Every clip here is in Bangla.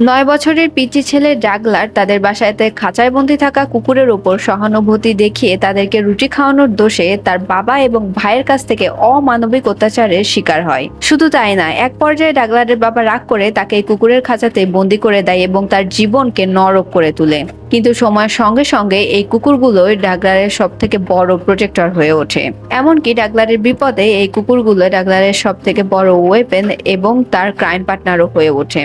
৯ বছরের পিচ্চি ছেলে ডাগলার তাদের বাসায়তে খাঁচায় বন্দি থাকা কুকুরের উপর সহানুভূতি দেখিয়ে তাদেরকে রুটি খাওয়ানোর দোষে তার বাবা এবং ভাইয়ের কাছ থেকে অমানবিক অত্যাচারের শিকার হয়। শুধু তাই না, এক পর্যায়ে ডাগলারের বাবা রাগ করে তাকে এই কুকুরের খাঁচাতে বন্দি করে দেয় এবং তার জীবনকে নরক করে তোলে। কিন্তু সময়ের সঙ্গে সঙ্গে এই কুকুরগুলোই ডাগলারের সব থেকে বড় প্রোটেক্টর হয়ে ওঠে। এমনকি ডাগলারের বিপদে এই কুকুরগুলো ডাগলারের সব থেকে বড় ওয়েপেন এবং তার ক্রাইম পার্টনারও হয়ে ওঠে।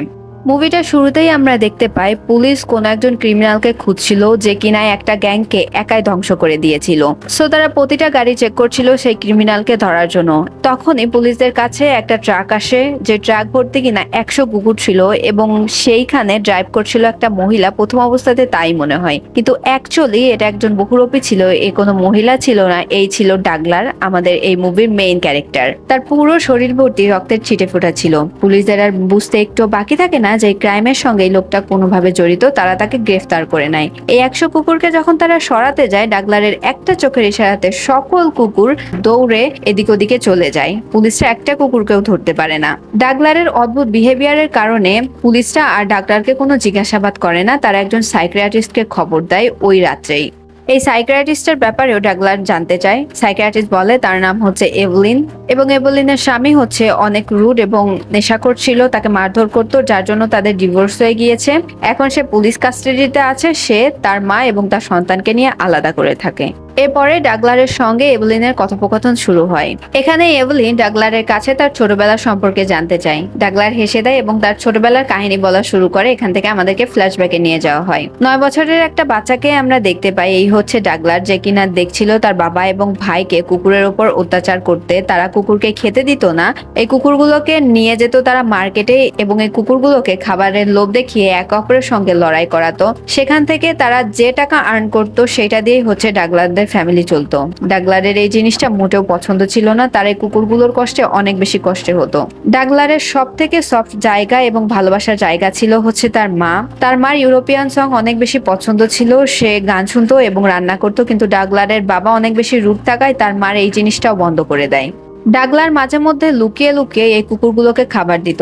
মুভিটা শুরুতেই আমরা দেখতে পাই পুলিশ কোন একজন ক্রিমিনালকে খুঁজছিল যে কিনা একটা গ্যাংকে একাই ধ্বংস করে দিয়েছিল। সো তারা প্রতিটা গাড়ি চেক করছিল সেই ক্রিমিনালকে ধরার জন্য। তখনই পুলিশদের কাছে একটা ট্রাক আসে, যে ট্রাক ভর্তি কিনা 100 কুকুর ছিল এবং সেইখানে ড্রাইভ করছিল একটা মহিলা। প্রথম অবস্থাতে তাই মনে হয়, কিন্তু অ্যাকচুয়ালি এটা একজন বহুরূপী ছিল। এই কোনো মহিলা ছিল না, এই ছিল ডাগলার, আমাদের এই মুভির মেইন ক্যারেক্টার। তার পুরো শরীর ভর্তি রক্তের ছিটে ফোটা ছিল। পুলিশদের আর বুঝতে একটু বাকি থাকে না যে ক্রাইমের সঙ্গে এই লোকটা কোনোভাবে জড়িত। তারা তাকে গ্রেফতার করে নেয়। এই 100 কুকুরকে যখন তারা সরাতে যায়, ডাগলারের একটা চোখের ইশারাতে সকল কুকুর দৌড়ে এদিক ওদিকে চলে যায়। পুলিশরা একটা কুকুরকেও ধরতে পারে না। ডাগলারের অদ্ভুত বিহেভিয়ারের কারণে পুলিশরা আর ডাগলারকে কোনো জিজ্ঞাসাবাদ করে না। তারা একজন সাইকিয়াট্রিস্টকে খবর দেয় ওই রাত্রেই। এই সাইকিয়াট্রিস্টের ব্যাপারেও ডাগলার জানতে চায়। সাইকিয়াট্রিস্ট বলে তার নাম হচ্ছে এভলিন এবং এভলিনের স্বামী হচ্ছে অনেক রুড এবং নেশাখোর ছিল, তাকে মারধর করতো, যার জন্য তাদের ডিভোর্স হয়ে গিয়েছে। এখন সে পুলিশ কাস্টাডিতে আছে। সে তার মা এবং তার সন্তানকে নিয়ে আলাদা করে থাকে। এরপরে ডাগলারের সঙ্গে এভলিনের কথোপকথন শুরু হয়। এখানে এভলিন ডাগলারের কাছে তার ছোটবেলার সম্পর্কে জানতে চায়। ডাগলার হেসে দেয় এবং তার ছোটবেলার কাহিনী বলা শুরু করে। এখান থেকে আমাদেরকে ফ্ল্যাশব্যাকে নিয়ে যাওয়া হয়। 9 বছরের একটা বাচ্চাকে আমরা দেখতে পাই। এই হচ্ছে ডাগলার, যে কিনা দেখছিল তার বাবা এবং ভাইকে কুকুরের ওপর অত্যাচার করতে। তারা কুকুরকে খেতে দিত না, এই কুকুরগুলোকে নিয়ে যেত তারা মার্কেটে এবং এই কুকুরগুলোকে খাবারের লোভ দেখিয়ে একে অপরের সঙ্গে লড়াই করাতো। সেখান থেকে তারা যে টাকা আর্ন করতো সেটা দিয়েই হচ্ছে ডাগলারদের ফ্যামিলি চলতো। ডাগলারের এই জিনিসটা মোটেও পছন্দ ছিল না। তার এই কুকুরগুলোর কষ্টে অনেক বেশি কষ্টে হতো। ডাগলারের সব থেকে সফট জায়গা এবং ভালোবাসার জায়গা ছিল হচ্ছে তার মা। তার মার ইউরোপিয়ান সং অনেক বেশি পছন্দ ছিল। সে গান শুনতো এবং রান্না করতো, কিন্তু ডাগলারের বাবা অনেক বেশি রুড থাকায় তার মার এই জিনিসটাও বন্ধ করে দেয়। ডাগলার মাঝে মধ্যে লুকিয়ে লুকিয়ে এই কুকুরগুলোকে খাবার দিত।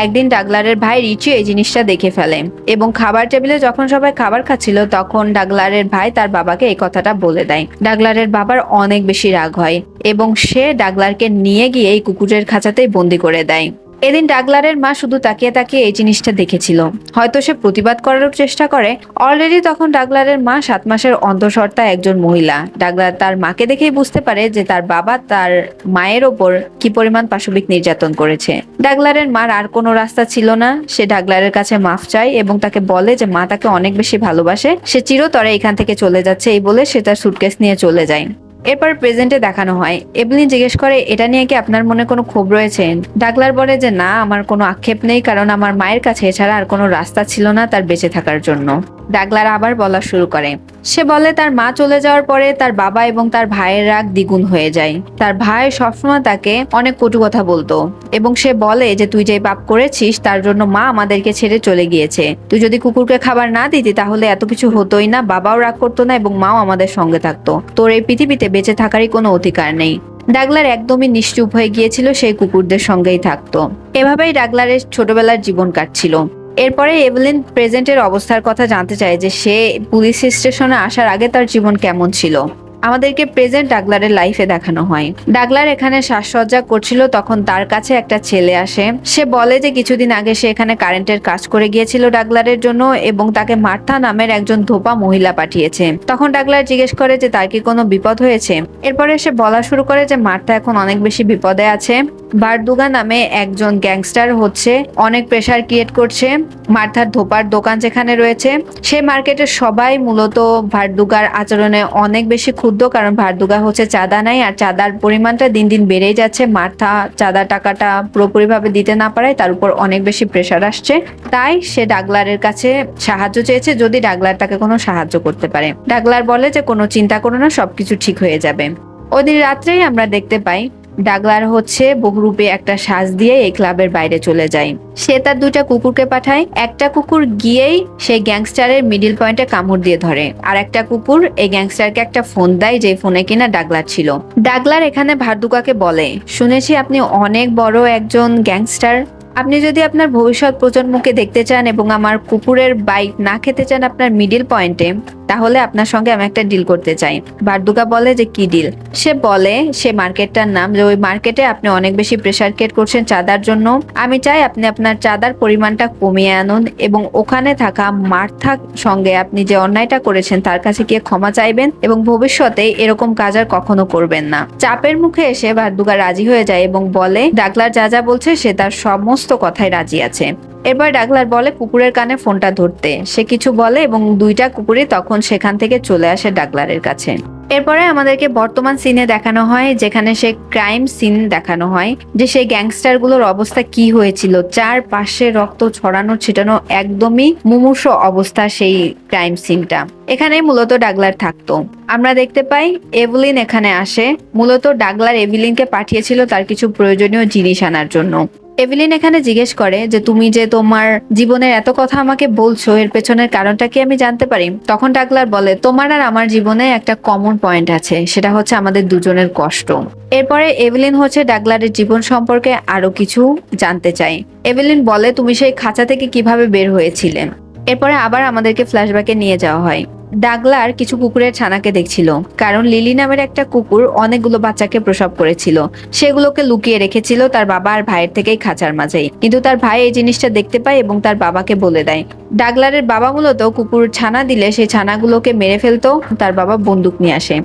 একদিন ডাগলারের ভাই রিচি এই জিনিসটা দেখে ফেলে এবং খাবার টেবিলে যখন সবাই খাবার খাচ্ছিল তখন ডাগলারের ভাই তার বাবাকে এই কথাটা বলে দেয়। ডাগলারের বাবার অনেক বেশি রাগ হয় এবং সে ডাগলারকে নিয়ে গিয়ে এই কুকুরের খাঁচাতেই বন্দি করে দেয়। এদিন ডাগলারের মা শুধু তাকিয়ে তাকিয়ে এই জিনিসটা দেখেছিল। হয়তো সে প্রতিবাদ করার চেষ্টা করে। অলরেডি তখন ডাগলারের মা 7 মাসের অন্তঃসত্ত্বা একজন মহিলা। ডাগলার তার মাকে দেখেই বুঝতে পারে যে তার বাবা তার মায়ের ওপর কি পরিমাণ পাশবিক নির্যাতন করেছে। ডাগলারের মার আর কোনো রাস্তা ছিল না। সে ডাগলারের কাছে মাফ চায় এবং তাকে বলে যে মা তাকে অনেক বেশি ভালোবাসে, সে চিরতরে এখান থেকে চলে যাচ্ছে। এই বলে সে তার সুটকেস নিয়ে চলে যায়। এরপর প্রেজেন্টে দেখানো হয়। এভলিন জিজ্ঞেস করে এটা নিয়ে কি আপনার মনে কোনো ক্ষোভ রয়েছে? ডাগলার বলে যে না, আমার কোনো আক্ষেপ নেই, কারণ আমার মায়ের কাছে এছাড়া আর কোনো রাস্তা ছিল না তার বেঁচে থাকার জন্য। ডাগলার আবার বলা শুরু করে। সে বলে তার মা চলে যাওয়ার পরে তার বাবা এবং তার ভাইয়ের রাগ দ্বিগুণ হয়ে যায়। তার ভাই সবসময় তাকে অনেক কটু কথা বলতো এবং সে বলে যে তুই যে পাপ করেছিস তার জন্য মা আমাদেরকে ছেড়ে চলে গিয়েছে। তুই যদি কুকুরকে খাবার না দিতি তাহলে এত কিছু হতোই না, বাবাও রাগ করতো না এবং মাও আমাদের সঙ্গে থাকতো। তোর এই পৃথিবীতে বেঁচে থাকারই কোনো অধিকার নেই। ডাগলার একদমই নিশ্চুপ হয়ে গিয়েছিল, সেই কুকুরদের সঙ্গেই থাকতো। এভাবেই ডাগলারের ছোটবেলার জীবন কাটছিল। এরপরে এভলিন প্রেজেন্টের অবস্থার কথা জানতে চায়, যে সে পুলিশ স্টেশনে আসার আগে তার জীবন কেমন ছিল। আমাদেরকে প্রেজেন্ট ডাগলারের লাইফে দেখানো হয়। ডাগলার এখানে সাজসজ্জা করছিল, তখন তার কাছে একটা ছেলে আসে। সে বলে যে কিছুদিন আগে সে এখানে কারেন্টের কাজ করে গিয়েছিল ডাগলারের জন্য এবং তাকে মার্থা নামের একজন ধোপা মহিলা পাঠিয়েছে। তখন ডাগলার জিজ্ঞেস করে যে তার কি কোনো বিপদ হয়েছে। এরপরে সে বলা শুরু করে যে মার্থা এখন অনেক বেশি বিপদে আছে। বারদুগা নামে একজন গ্যাংস্টার হচ্ছে অনেক প্রেসার ক্রিয়েট করছে। মার্থার ধোপার দোকান যেখানে রয়েছে সে মার্কেটের সবাই মূলত ভার্দুগার আচরণে অনেক বেশি ক্ষুব্ধ, কারণ ভার্দুগা হচ্ছে চাঁদা নাই আর চাঁদার পরিমাণটা দিন দিন বেড়েই যাচ্ছে। মার্থা চাঁদা টাকাটা পুরোপুরিভাবে দিতে না পারায় তার উপর অনেক বেশি প্রেসার আসছে। তাই সে ডাগলারের কাছে সাহায্য চেয়েছে, যদি ডাগলার তাকে কোনো সাহায্য করতে পারে। ডাগলার বলে যে কোনো চিন্তা করো না, সবকিছু ঠিক হয়ে যাবে। ওদিন রাত্রেই আমরা দেখতে পাই ডাগলার হচ্ছে বহুরূপে একটা সাজ দিয়ে এই ক্লাবের বাইরে চলে যায়। সে তার 2টা কুকুরকে পাঠায়। একটা কুকুর গিয়েই সেই গ্যাংস্টারের মিডিল পয়েন্টে কামড় দিয়ে ধরে, আর একটা কুকুর এই গ্যাংস্টারকে একটা ফোন দেয়, যে ফোনে কিনা ডাগলার ছিল। ডাগলার এখানে ভার্দুকাকে বলে, শুনেছি আপনি অনেক বড় একজন গ্যাংস্টার, আপনি যদি আপনার ভবিষ্যৎ প্রজন্মকে দেখতে চান এবং আমার কুকুরের বাইক না খেতে চান আপনার মিডিল পয়েন্টে, তাহলে আপনার সঙ্গে আমি একটা ডিল করতে চাই। বারদুকা বলে যে কি ডিল? সে বলে, সে মার্কেটটার নাম, যে ওই মার্কেটে আপনি অনেক বেশি প্রেসার ক্রিয়েট করছেন চাঁদার জন্য। আমি চাই আপনি আপনার চাঁদার পরিমাণটা কমিয়ে আনুন এবং ওখানে থাকা মার্থার সঙ্গে আপনি যে অন্যায়টা করেছেন তার কাছে গিয়ে ক্ষমা চাইবেন এবং ভবিষ্যতে এরকম কাজ আর কখনো করবেন না। চাপের মুখে এসে বারদুকা রাজি হয়ে যায় এবং বলে ডাগলার যা যা বলছে সে তার সমস্ত কথায় রাজি আছে। এরপর ডাগলার বলে কুকুরের কানে ফোনটা ধরতে। সে কিছু বলে এবং দুইটা কুকুরই তখন সেখান থেকে চলে আসে ডাগলারের কাছে। এরপরে আমাদেরকে বর্তমান সিনে দেখানো হয়, যেখানে সে ক্রাইম সিন দেখানো হয়, যে সেই গ্যাংস্টার গুলোর অবস্থা কি হয়েছিল। চারপাশে রক্ত ছড়ানো ছিটানো, একদমই মুমূর্ষ অবস্থা সেই ক্রাইম সিনটা। এখানে মূলত ডাগলার থাকতো। আমরা দেখতে পাই এভলিন এখানে আসে। মূলত ডাগলার এভিলিনকে পাঠিয়েছিল তার কিছু প্রয়োজনীয় জিনিস আনার জন্য। এভিলিন এখানে জিজ্ঞেস করে যে তুমি যে তোমার জীবনের এত কথা আমাকে বলছো, এর পেছনের কারণটা কি আমি জানতে পারি? তখন ডাগলার বলে তোমার আর আমার জীবনে একটা কমন পয়েন্ট আছে, সেটা হচ্ছে আমাদের দুজনের কষ্ট। এরপরে এভিলিন হচ্ছে ডাগলারের জীবন সম্পর্কে আরো কিছু জানতে চায়। এভিলিন বলে তুমি সেই খাঁচা থেকে কিভাবে বের হয়েছিলে। এরপরে আবার আমাদেরকে ফ্ল্যাশব্যাকে নিয়ে যাওয়া হয়। ডাগলার কিছু কুকুরের ছানাকে দেখছিল, কারণ লিলি নামের একটা কুকুর অনেকগুলো বাচ্চাকে প্রসব করেছিল। সেগুলোকে লুকিয়ে রেখেছিল তার বাবা আর ভাইয়ের থেকেই খাঁচার মাঝেই। কিন্তু তার ভাই এই জিনিসটা দেখতে পায় এবং তার বাবাকে বলে দেয়। ডাগলারের বাবা মূলত কুকুর ছানা দিলে সেই ছানাগুলোকে মেরে ফেলতো। তার বাবা বন্দুক নিয়ে আসে।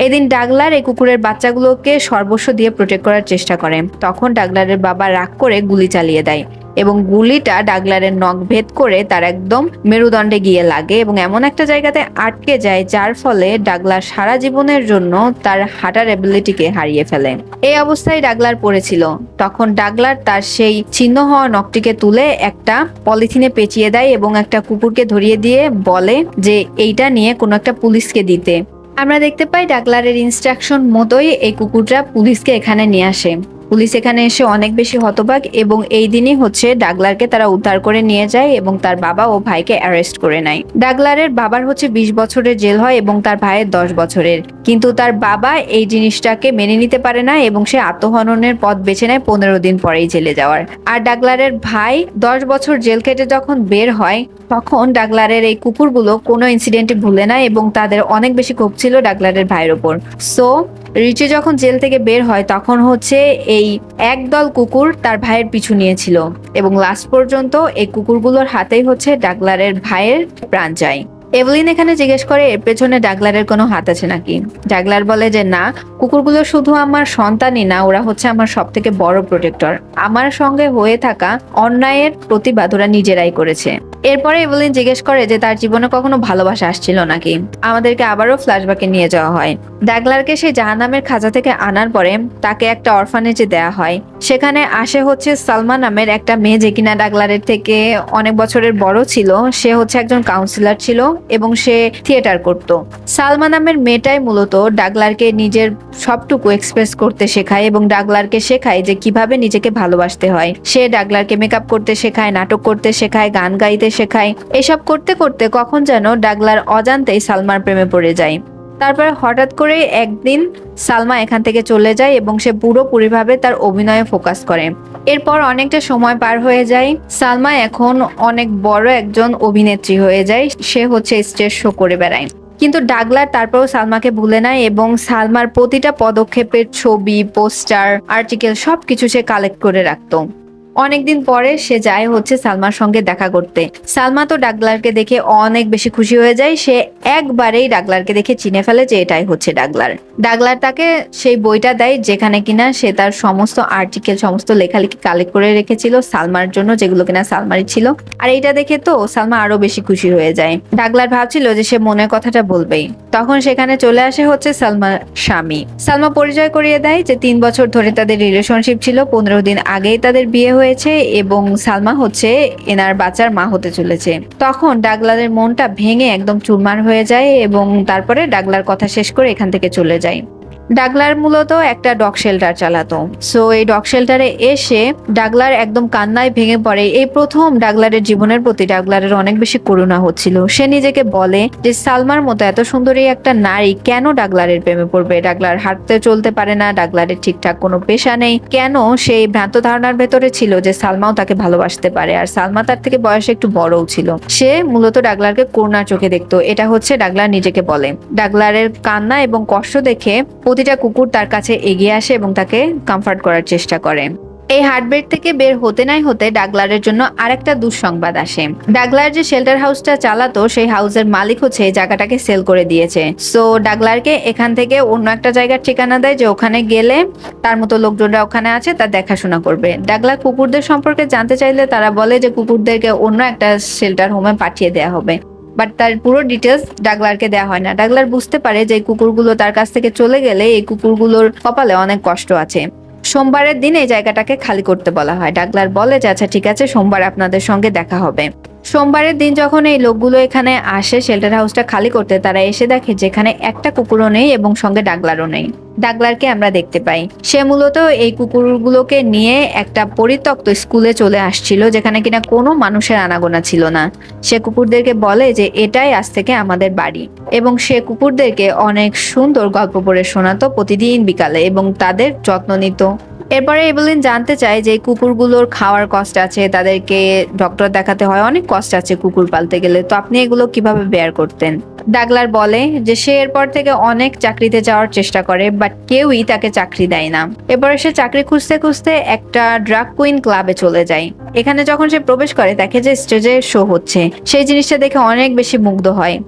এদিন ডাগলার এই কুকুরের বাচ্চাগুলোকে সর্বস্ব দিয়ে প্রোটেক্ট করার চেষ্টা করে। তখন ডাগলারের বাবা রাগ করে গুলি চালিয়ে দেয় এবং গুলিটা ডাগলারের নখ ভেদ করে তার একদম মেরুদণ্ডে গিয়ে লাগে এবং এমন একটা জায়গাতে আটকে যায়, যার ফলে ডাগলার সারা জীবনের জন্য তার হাঁটার এবিলিটিকে হারিয়ে ফেলে। এই অবস্থায় ডাগলার পড়েছিল। তখন ডাগলার তার সেই ছিন্ন হওয়া নখটিকে তুলে একটা পলিথিনে পেঁচিয়ে দেয় এবং একটা কুকুরকে ধরিয়ে দিয়ে বলে যে এইটা নিয়ে কোনো একটা পুলিশকে দিতে। আমরা দেখতে পাই ডাগলারের ইনস্ট্রাকশন মতোই এই কুকুরটা পুলিশকে এখানে নিয়ে আসে। পুলিশ এখানে এসে অনেক বেশি হতবাক এবং এই দিনই হচ্ছে ডাগলারকে তারা উদ্ধার করে নিয়ে যায় এবং তার বাবা ও ভাইকে অ্যারেস্ট করে নেয়। ডাগলারের বাবার হচ্ছে 20 বছরের জেল হয় এবং তার ভাইয়ের 10 বছরের। কিন্তু তার বাবা এই জিনিসটাকে মেনে নিতে পারে না এবং সে আত্মহননের পথ বেছে নেয় 15 দিন পরেই জেলে যাওয়ার। আর ডাগলারের ভাই 10 বছর জেল কেটে যখন বের হয়, তখন ডাগলারের এই কুকুরগুলো কোনো ইনসিডেন্টে ভুলে না এবং তাদের অনেক বেশি ক্ষোভ ছিল ডাগলারের ভাইয়ের ওপর। সো রিচি যখন জেল থেকে বের হয় তখন হচ্ছে এই একদল কুকুর তার ভাইয়ের পিছু নিয়েছিল এবং লাস্ট পর্যন্ত এই কুকুরগুলোর হাতেই হচ্ছে ডাগলারের ভাইয়ের প্রাণ যায়। এভলিন এখানে জিজ্ঞেস করে এর পেছনে ডাগলারের কোনো হাত আছে নাকি। ডাগলার বলে যে না, কুকুরগুলো শুধু আমার সন্তানই না, ওরা হচ্ছে আমার সব থেকে বড় প্রোটেক্টর। আমার সঙ্গে হয়ে থাকা অন্যায়ের প্রতিবাদ ওরা নিজেরাই করেছে। এরপরে এভলিন জিজ্ঞেস করে যে তার জীবনে কখনো ভালোবাসা আসছিল নাকি। আমাদেরকে আবারও ফ্ল্যাশব্যাকে নিয়ে যাওয়া হয়। ডাগলারকে সেই জাহান্নামের খাঁচা থেকে আনার পরে তাকে একটা অরফানেজে দেয়া হয়। সেখানে আসে হচ্ছে সালমা নামের একটা মেয়ে, যে কিনা ডাগলারের থেকে অনেক বছরের বড় ছিল। সে হচ্ছে একজন কাউন্সিলর ছিল এবং সে থিয়েটার করত। সালমা নামের মেয়েটাই মূলত ডাগলারকে নিজের সবটুকু এক্সপ্রেস করতে শেখায় এবং ডাগলারকে শেখায় যে কিভাবে নিজেকে ভালোবাসতে হয়। সে ডাগলারকে মেকআপ করতে শেখায়, নাটক করতে শেখায়, গান গাইতে শেখায়। এসব করতে করতে কখন যেন ডাগলার অজান্তেই সালমার প্রেমে পড়ে যায়। তারপরে হঠাৎ করে একদিন সালমা এখান থেকে চলে যায় এবং সে পুরোপুরিভাবে তার অভিনয়ে ফোকাস করে। এরপর অনেকটা সময় পার হয়ে যায়। সালমা এখন অনেক বড় একজন অভিনেত্রী হয়ে যায়। সে হচ্ছে স্টেজ শো করে বেড়ায়। কিন্তু ডাগলার তারপরেও সালমাকে ভুলে নাই এবং সালমার প্রতিটা পদক্ষেপের ছবি, পোস্টার, আর্টিকেল সবকিছু সে কালেক্ট করে রাখতো। অনেকদিন পরে সে যায় হচ্ছে সালমার সঙ্গে দেখা করতে। সালমা তো ডাগলারকে দেখে অনেক বেশি খুশি হয়ে যায়। সে একবারেই ডাগলারকে দেখে চিনে ফেলে যে এটাই হচ্ছে ডাগলার। ডাগলার তাকে সেই বইটা দেয় যেখানে কিনা সে তার সমস্ত আর্টিকেল, সমস্ত লেখালেখি কালেক্ট করে রেখেছিল সালমার জন্য, যেগুলো কিনা সালমারই ছিল। আর এইটা দেখে তো সালমা আরো বেশি খুশি হয়ে যায়। ডাগলার ভাবছিল যে সে মনের কথাটা বলবেই। তখন সেখানে চলে আসে হচ্ছে সালমার স্বামী। সালমা পরিচয় করিয়ে দেয় যে 3 বছর ধরে তাদের রিলেশনশিপ ছিল, 15 দিন আগেই তাদের বিয়ে হয়েছে এবং সালমা হচ্ছে এনার বাচ্চার মা হতে চলেছে। তখন ডাগলারের মনটা ভেঙে একদম চুরমার হয়ে যায় এবং তারপরে ডাগলার কথা শেষ করে এখান থেকে চলে যায়। ডাগলার মূলত একটা ডগ শেল্টার চালাতো। সো এই ডগ শেল্টারে এসে ডাগলার একদম কান্নায় ভেঙে পড়ে। এই প্রথম ডাগলারের জীবনের প্রতি ডাগলারের অনেক বেশি করুণা হচ্ছিল। সে নিজেকে বলে যে সালমার মতো এত সুন্দরী একটা নারী কেন ডাগলারের প্রেমে পড়বে। ডাগলার হাঁটতে চলতে পারে না, ডাগলারের ঠিকঠাক কোনো পেশা নেই, কেন সেই ভ্রান্ত ধারণার ভেতরে ছিল যে সালমাও তাকে ভালোবাসতে পারে, আর সালমা তার থেকে বয়সে একটু বড়ও ছিল। সে মূলত ডাগলারকে করুণার চোখে দেখতো, এটা হচ্ছে ডাগলার নিজেকে বলে। ডাগলারের কান্না এবং কষ্ট দেখে প্রতিটা কুকুর তার কাছে এগিয়ে আসে এবং তাকে কমফর্ট করার চেষ্টা করে। এই হার্টব্রেক থেকে বের হতে নাই হতে ডাগলারের জন্য আরেকটা দুঃসংবাদ আসে। ডাগলার যে শেল্টার হাউসটা চালাতো সেই হাউসের মালিক হচ্ছে এই জায়গাটাকে সেল করে দিয়েছে। সো ডাগলারকে এখান থেকে অন্য একটা জায়গার ঠিকানা দেয় যে ওখানে গেলে তার মতো লোকজনরা ওখানে আছে, তার দেখাশোনা করবে। ডাগলার কুকুরদের সম্পর্কে জানতে চাইলে তারা বলে যে কুকুরদেরকে অন্য একটা শেল্টার হোমে পাঠিয়ে দেওয়া হবে, বাট তার পুরো ডিটেলস ডাগলারকে দেওয়া হয় না। ডাগলার বুঝতে পারে যে এই কুকুরগুলো তার কাছ থেকে চলে গেলে এই কুকুরগুলোর কপালে অনেক কষ্ট আছে। সোমবারের দিন এই জায়গাটাকে খালি করতে বলা হয়। ডাগলার বলে যে আচ্ছা ঠিক আছে, সোমবার আপনাদের সঙ্গে দেখা হবে। সোমবারের দিন যখন এই লোকগুলো এখানে আসে শেল্টার হাউসটা খালি করতে, তারা এসে দেখে যেখানে একটা কুকুরও নেই এবং সঙ্গে ডাগলারও নেই। ডাগলারকে আমরা দেখতে পাই সে মূলত এই কুকুরগুলোকে নিয়ে একটা পরিত্যক্ত স্কুলে চলে আসছিল যেখানে কিনা কোনো মানুষের আনাগোনা ছিল না। সে কুকুরদেরকে বলে যে এটাই আজ থেকে আমাদের বাড়ি, এবং সে কুকুরদেরকে অনেক সুন্দর গল্প পড়ে শোনাতো প্রতিদিন বিকালে এবং তাদের যত্ন নিত। এরপরে এভেলিন জানতে চায় যে কুকুরগুলোর খাওয়ার কষ্ট আছে, তাদেরকে ডক্টর দেখাতে হয়, অনেক কষ্ট আছে কুকুর পালতে গেলে, তো আপনি এগুলো কিভাবে বেয়ার করতেন। ডাগলার বলে যে সে এরপর থেকে অনেক চাকরিতে যাওয়ার চেষ্টা করে, বাট কেউই তাকে চাকরি দেয় না। এরপরে সে চাকরি খুঁজতে খুঁজতে একটা ড্রাগ কুইন ক্লাবে চলে যায়। এখানে যখন সে প্রবেশ করে দেখে যে স্টেজে শো হচ্ছে, সেই জিনিসটা দেখে অনেক বেশি মুগ্ধ হয়।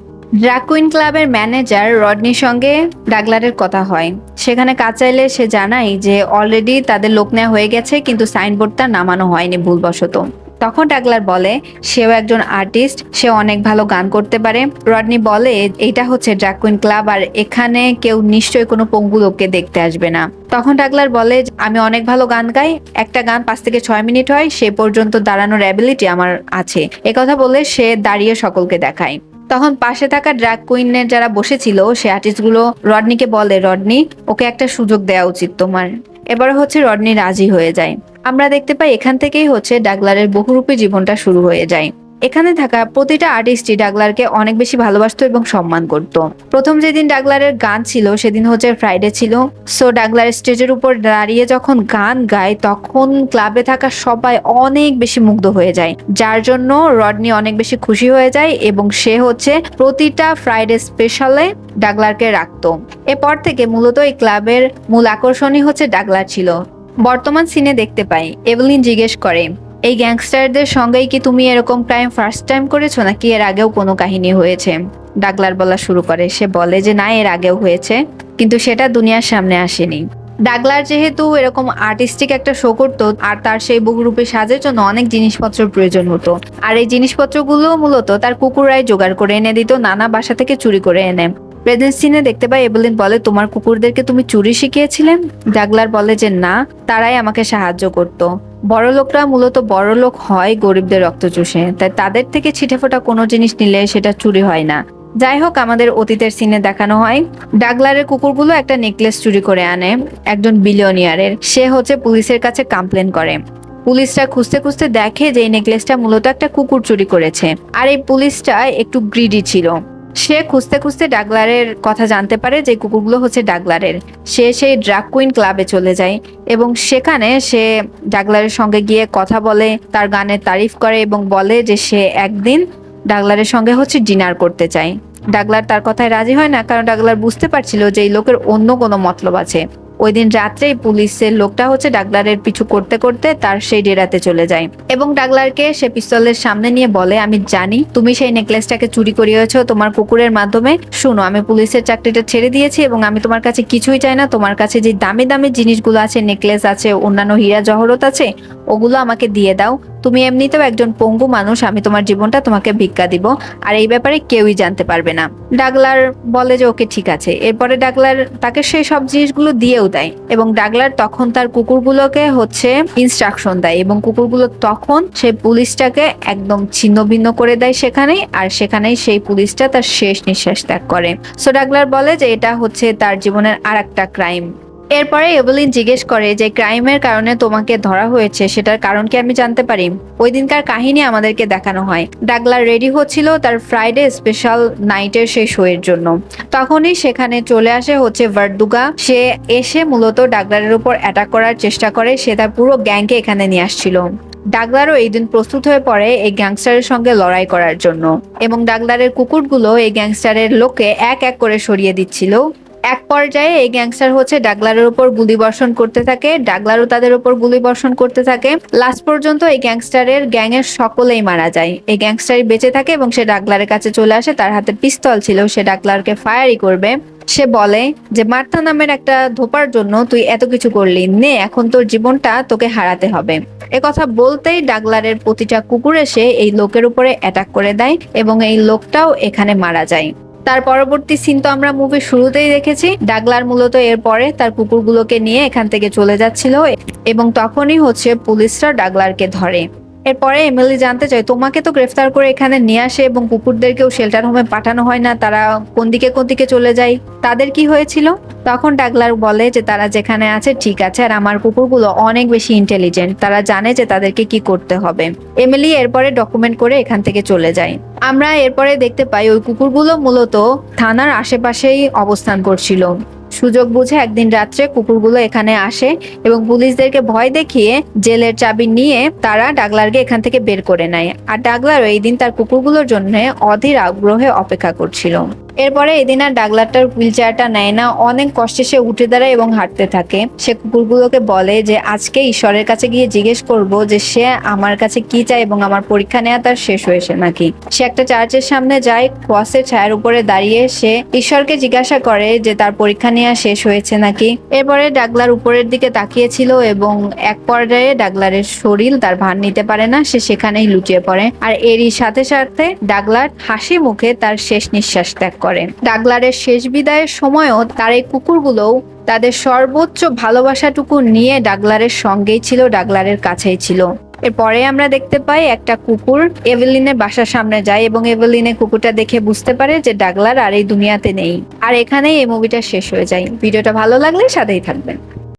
ড্রাগ কুইন ক্লাবের ম্যানেজার রডনির সঙ্গে ডাগলারের কথা হয়। সেখানে কাজ চাইলে সে জানায় যে অলরেডি তাদের লোক নেওয়া হয়ে গেছে, কিন্তু সাইনবোর্ডটা নামানো হয়নি ভুলবশত। তখন ডাগলার বলে সেও একজন আর্টিস্ট, সে অনেক ভালো গান করতে পারে। রডনি বলে এইটা হচ্ছে ড্রাগ কুইন ক্লাব, আর এখানে কেউ নিশ্চয়ই কোনো পঙ্গু লোককে দেখতে আসবে না। তখন ডাগলার বলে আমি অনেক ভালো গান গাই, একটা গান 5 থেকে 6 মিনিট হয়, সে পর্যন্ত দাঁড়ানোর অ্যাবিলিটি আমার আছে। একথা বলে সে দাঁড়িয়ে সকলকে দেখায়। তখন পাশে থাকা ড্রাগ কুইনের যারা বসেছিল সে আর্টিস্টগুলো রডনিকে বলে রডনি, ওকে একটা সুযোগ দেওয়া উচিত তোমার। এবারে হচ্ছে রডনি রাজি হয়ে যায়। আমরা দেখতে পাই এখান থেকেই হচ্ছে ডাগলারের বহুরূপী জীবনটা শুরু হয়ে যায়। এখানে থাকা প্রতিটা আর্টিস্টই ডাগলারকে অনেক বেশি ভালোবাসতো এবং সম্মান করত। প্রথম যেদিন ডাগলারের গান ছিল সেদিন হচ্ছে ফ্রাইডে ছিল। সো ডাগলার স্টেজের উপর দাঁড়িয়ে যখন গান গায় তখন ক্লাবে থাকা সবাই অনেক বেশি মুগ্ধ হয়ে যায়, যার জন্য রডনি অনেক বেশি খুশি হয়ে যায় এবং সে হচ্ছে প্রতিটা ফ্রাইডে স্পেশালে ডাগলারকে রাখতো। এরপর থেকে মূলত এই ক্লাবের মূল আকর্ষণই হচ্ছে ডাগলার ছিল। বর্তমান সিনে দেখতে পাই এভেলিন জিজ্ঞেস করে এই গ্যাংস্টারদের সঙ্গেই কি তুমি এরকম ক্রাইম ফার্স্ট টাইম করেছো নাকি এর আগেও কোনো কাহিনী হয়েছে। ডাগলার বলা শুরু করে, সে বলে যে না, এর আগেও হয়েছে, কিন্তু সেটা দুনিয়ার সামনে আসেনি। ডাগলার যেহেতু এরকম আর্টিস্টিক একটা শো করতো আর তার সেই বহুরূপী সাজের জন্য অনেক জিনিসপত্র প্রয়োজন হতো, আর এই জিনিসপত্রগুলো মূলত তার কুকুররাই জোগাড় করে এনে দিত, নানা বাসা থেকে চুরি করে এনে। প্রেজেন্ট সিনে দেখতে পাই এভেলিন বলে তোমার কুকুরদেরকে তুমি চুরি শিখিয়েছিলে। ডাগলার বলে যে না, তারাই আমাকে সাহায্য করতো। বড় লোকরা মূলত বড় লোক হয় গরিবদের রক্ত চুষে, তাই তাদের থেকে ছিটেফোঁটা কোনো জিনিস নিলে সেটা চুরি হয় না। যাই হোক, আমাদের অতীতের সিনে দেখানো হয় ডাগলারের কুকুরগুলো একটা নেকলেস চুরি করে আনে একজন বিলিয়নিয়ারের। সে হচ্ছে পুলিশের কাছে কমপ্লেন করে। পুলিশরা খুঁজতে খুঁজতে দেখে যে এই নেকলেসটা মূলত একটা কুকুর চুরি করেছে, আর এই পুলিশটা একটু গ্রিডি ছিল। সে খুঁজতে খুঁজতে ডাগলারের কথা জানতে পারে যে কুকুরগুলো হচ্ছে ডাগলারের। সে সেই ড্রাগ কুইন ক্লাবে চলে যায় এবং সেখানে সে ডাগলারের সঙ্গে গিয়ে কথা বলে, তার গানের তারিফ করে এবং বলে যে সে একদিন ডাগলারের সঙ্গে হচ্ছে ডিনার করতে চায়। ডাগলার তার কথায় রাজি হয় না, কারণ ডাগলার বুঝতে পারছিল যে এই লোকের অন্য কোনো মতলব আছে। ওই দিন রাত্রেই পুলিশের লোকটা হচ্ছে ডাগলারের পিছু করতে করতে তার সেই ডেরাতে চলে যায় এবং ডাগলারকে সে পিস্তলের সামনে নিয়ে বলে আমি জানি তুমি সেই নেকলেসটাকে চুরি করিয়েছো তোমার কুকুরের মাধ্যমে। শুনো, আমি পুলিশের চাকরিটা ছেড়ে দিয়েছি এবং আমি তোমার কাছে কিছুই চাই না। তোমার কাছে যে দামি দামি জিনিসগুলো আছে, নেকলেস আছে, অন্যান্য হীরা জহরত আছে, ওগুলো আমাকে দিয়ে দাও। তুমি এমনিতেও একজন পঙ্গু মানুষ, আমি তোমার জীবনটা তোমাকে ভিক্ষা দিব, আর এই ব্যাপারে কেউই জানতে পারবে না। ডাগলার বলে যে ওকে ঠিক আছে। এরপরে ডাগলার তাকে সেই সব জিনিসগুলো দিয়েও বলেও দেয় এবং ডাগলার তখন তার কুকুরগুলোকে হচ্ছে ইনস্ট্রাকশন দেয় এবং কুকুরগুলো তখন সেই পুলিশটাকে একদম ছিন্ন ভিন্ন করে দেয় সেখানেই, আর সেখানেই সেই পুলিশটা তার শেষ নিঃশ্বাস ত্যাগ করে। সো ডাগলার বলে যে এটা হচ্ছে তার জীবনের আর একটা ক্রাইম। এরপরে এভেলিন জিজ্ঞেস করে যে ক্রাইমের কারণে তোমাকে ধরা হয়েছে সেটার কারণ কি আমি জানতে পারি? ওই দিনকার কাহিনী আমাদেরকে দেখানো হয়। ডাগলার রেডি হচ্ছিল তার ফ্রাইডে স্পেশাল নাইটের সেই শো এর জন্য। তখনই সেখানে চলে আসে হচ্ছে ভার্দুগা। সে এসে মূলত ডাগলারের উপর অ্যাটাক করার চেষ্টা করে। সে তার পুরো গ্যাংকে এখানে নিয়ে আসছিল। ডাগলারও এই দিন প্রস্তুত হয়ে পড়ে এই গ্যাংস্টারের সঙ্গে লড়াই করার জন্য এবং ডাগলারের কুকুরগুলো এই গ্যাংস্টারের লোককে এক এক করে সরিয়ে দিচ্ছিল। এক পর্যায়ে এই গ্যাংস্টার হচ্ছে ডাগলারের উপর গুলি বর্ষণ করতে থাকে, ডাগলারও তাদের উপর গুলি বর্ষণ করতে থাকে। লাস্ট পর্যন্ত এই গ্যাংস্টারের গ্যাংয়ের সকলেই মারা যায়। এই গ্যাংস্টারই বেঁচে থাকে এবং সে ডাগলারের কাছে চলে আসে। তার হাতে পিস্তল ছিল, সে ডাগলারকে ফায়ারই করবে। সে বলে যে মার্থা নামের একটা ধোপার জন্য তুই এত কিছু করলি, নে এখন তোর জীবনটা তোকে হারাতে হবে। কথা বলতেই ডাগলারের প্রতিটা কুকুর এসে এই লোকের উপরে অ্যাটাক করে দেয় এবং এই লোকটাও এখানে মারা যায়। তার পরবর্তী সিন তো আমরা মুভির শুরুতেই দেখেছি। ডাগলার মূলত এরপরে তার কুকুরগুলোকে নিয়ে এখান থেকে চলে যাচ্ছিল এবং তখনই হচ্ছে পুলিশরা ডাগলারকে ধরে। এরপরে এমিলি জানতে চায় তোমাকে তো গ্রেফতার করে এখানে নিয়ে আসে এবং কুকুরদেরকেও শেল্টার হোমে পাঠানো হয় না, তারা কোন দিকে চলে যায়, তাদের কি হয়েছিল? তখন ডাগলার বলে যে তারা যেখানে আছে ঠিক আছে, আর আমার কুকুরগুলো অনেক বেশি ইন্টেলিজেন্ট, তারা জানে যে তাদেরকে কি করতে হবে। এমিলি এরপরে ডকুমেন্ট করে এখান থেকে চলে যায়। আমরা এরপরে দেখতে পাই ওই কুকুরগুলো মূলত থানার আশেপাশেই অবস্থান করছিল। সুযোগ বুঝে একদিন রাত্রে কুকুরগুলো এখানে আসে এবং পুলিশদেরকে ভয় দেখিয়ে জেলের চাবি নিয়ে তারা ডাগলারকে এখান থেকে বের করে নেয়। আর ডাগলারও এই দিন তার কুকুরগুলোর জন্য অধীর আগ্রহে অপেক্ষা করছিল। এরপরে এদিন আর ডাগলারটার হুইল চেয়ারটা নেয় না, অনেক কষ্টে সে উঠে দাঁড়ায় এবং হাঁটতে থাকে। সে কুকুরগুলোকে বলে যে আজকে ঈশ্বরের কাছে গিয়ে জিজ্ঞেস করব যে সে আমার কাছে কি চায় এবং আমার পরীক্ষা নেওয়া তার শেষ হয়েছে নাকি। সে একটা চার্চের সামনে যায়, ক্রসের ছায়ার উপরে দাঁড়িয়ে সে ঈশ্বরকে জিজ্ঞাসা করে যে তার পরীক্ষা নেওয়া শেষ হয়েছে নাকি। এরপরে ডাগলার উপরের দিকে তাকিয়েছিল এবং এক পর্যায়ে ডাগলারের শরীর তার ভার নিতে পারে না, সে সেখানেই লুটিয়ে পড়ে। আর এরই সাথে সাথে ডাগলার হাসি মুখে তার শেষ নিঃশ্বাস ত্যাগ করে। ডাগলারের শেষ বিদায়ের সময়ও তার এই কুকুরগুলোও তাদের সর্বোচ্চ ভালোবাসাটুকু নিয়ে ডাগলারের সঙ্গেই ছিল, ডাগলারের কাছেই ছিল। এরপরে আমরা দেখতে পাই একটা কুকুর এভেলিনের বাসার সামনে যায় এবং এভেলিনের কুকুরটা দেখে বুঝতে পারে যে ডাগলার আর এই দুনিয়াতে নেই। আর এখানেই এই মুভিটা শেষ হয়ে যায়। ভিডিওটা ভালো লাগলে সাথেই থাকবেন।